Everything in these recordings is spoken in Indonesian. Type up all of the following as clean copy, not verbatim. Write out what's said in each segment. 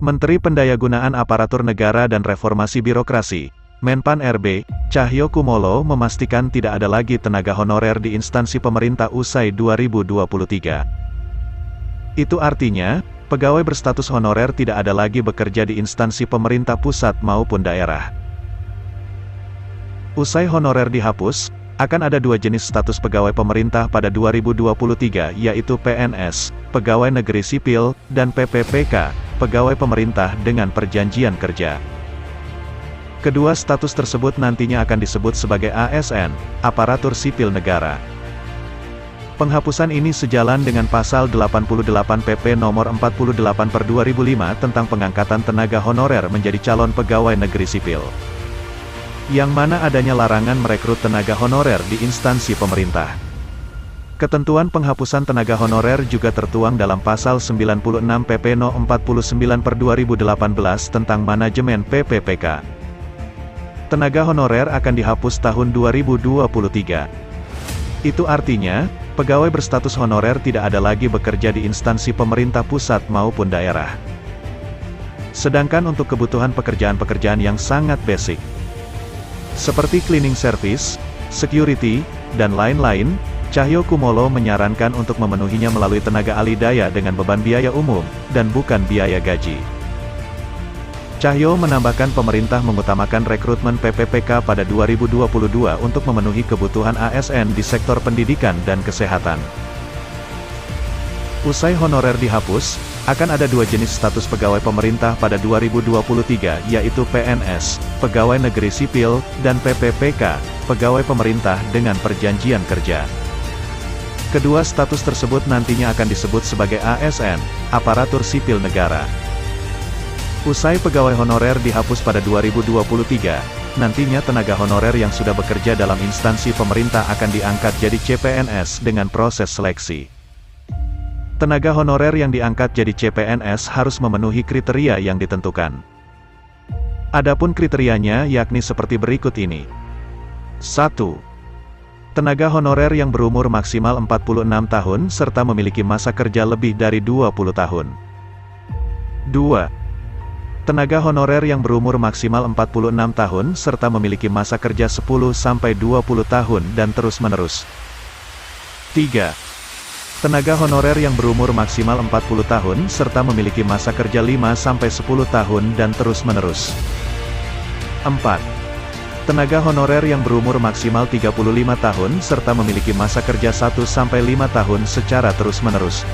Menteri Pendayagunaan Aparatur Negara dan Reformasi Birokrasi, Menpan RB, Cahyokumolo memastikan tidak ada lagi tenaga honorer di instansi pemerintah usai 2023. Itu artinya, pegawai berstatus honorer tidak ada lagi bekerja di instansi pemerintah pusat maupun daerah. Usai honorer dihapus, akan ada dua jenis status pegawai pemerintah pada 2023 yaitu PNS, Pegawai Negeri Sipil, dan PPPK, Pegawai Pemerintah dengan Perjanjian Kerja. Kedua status tersebut nantinya akan disebut sebagai ASN, Aparatur Sipil Negara. Penghapusan ini sejalan dengan Pasal 88 PP Nomor 48/2005 tentang pengangkatan tenaga honorer menjadi calon pegawai negeri sipil, yang mana adanya larangan merekrut tenaga honorer di instansi pemerintah. Ketentuan penghapusan tenaga honorer juga tertuang dalam Pasal 96 PP No 49/2018 tentang manajemen PPPK. Tenaga honorer akan dihapus tahun 2023. Itu artinya, pegawai berstatus honorer tidak ada lagi bekerja di instansi pemerintah pusat maupun daerah. Sedangkan untuk kebutuhan pekerjaan-pekerjaan yang sangat basic, seperti cleaning service, security, dan lain-lain, Cahyokumolo menyarankan untuk memenuhinya melalui tenaga ahli daya dengan beban biaya umum, dan bukan biaya gaji. Cahyo menambahkan pemerintah mengutamakan rekrutmen PPPK pada 2022 untuk memenuhi kebutuhan ASN di sektor pendidikan dan kesehatan. Usai honorer dihapus, akan ada dua jenis status pegawai pemerintah pada 2023 yaitu PNS, Pegawai Negeri Sipil, dan PPPK, Pegawai Pemerintah dengan Perjanjian Kerja. Kedua status tersebut nantinya akan disebut sebagai ASN, Aparatur Sipil Negara. Usai pegawai honorer dihapus pada 2023, nantinya tenaga honorer yang sudah bekerja dalam instansi pemerintah akan diangkat jadi CPNS dengan proses seleksi. Tenaga honorer yang diangkat jadi CPNS harus memenuhi kriteria yang ditentukan. Adapun kriterianya yakni seperti berikut ini. 1. Tenaga honorer yang berumur maksimal 46 tahun serta memiliki masa kerja lebih dari 20 tahun. 2. Tenaga honorer yang berumur maksimal 46 tahun serta memiliki masa kerja 10-20 tahun dan terus-menerus. 3. Tenaga honorer yang berumur maksimal 40 tahun serta memiliki masa kerja 5-10 tahun dan terus-menerus. 4. Tenaga honorer yang berumur maksimal 35 tahun serta memiliki masa kerja 1-5 tahun secara terus-menerus.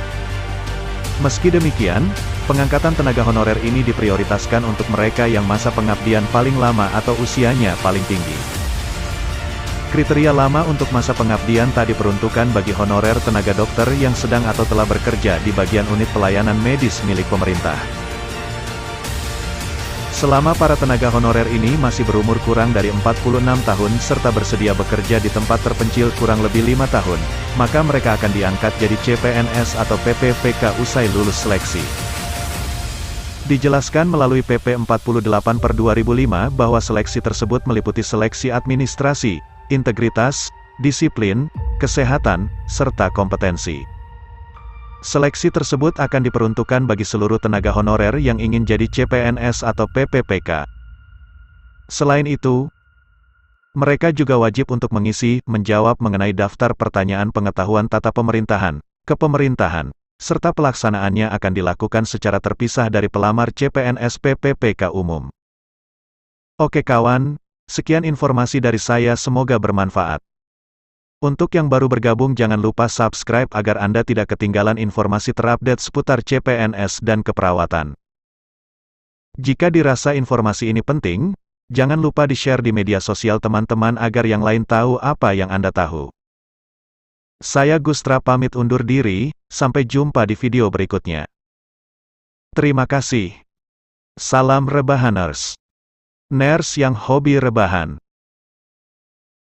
Meski demikian, pengangkatan tenaga honorer ini diprioritaskan untuk mereka yang masa pengabdian paling lama atau usianya paling tinggi. Kriteria lama untuk masa pengabdian tak diperuntukkan bagi honorer tenaga dokter yang sedang atau telah bekerja di bagian unit pelayanan medis milik pemerintah. Selama para tenaga honorer ini masih berumur kurang dari 46 tahun serta bersedia bekerja di tempat terpencil kurang lebih 5 tahun, maka mereka akan diangkat jadi CPNS atau PPPK usai lulus seleksi. Dijelaskan melalui PP 48/2005 bahwa seleksi tersebut meliputi seleksi administrasi, integritas, disiplin, kesehatan, serta kompetensi. Seleksi tersebut akan diperuntukkan bagi seluruh tenaga honorer yang ingin jadi CPNS atau PPPK. Selain itu, mereka juga wajib untuk menjawab mengenai daftar pertanyaan pengetahuan tata pemerintahan, kepemerintahan, serta pelaksanaannya akan dilakukan secara terpisah dari pelamar CPNS PPPK umum. Oke kawan, sekian informasi dari saya, semoga bermanfaat. Untuk yang baru bergabung jangan lupa subscribe agar Anda tidak ketinggalan informasi terupdate seputar CPNS dan keperawatan. Jika dirasa informasi ini penting, jangan lupa di-share di media sosial teman-teman agar yang lain tahu apa yang Anda tahu. Saya Gustra pamit undur diri, sampai jumpa di video berikutnya. Terima kasih. Salam Rebahaners. Ners yang hobi rebahan.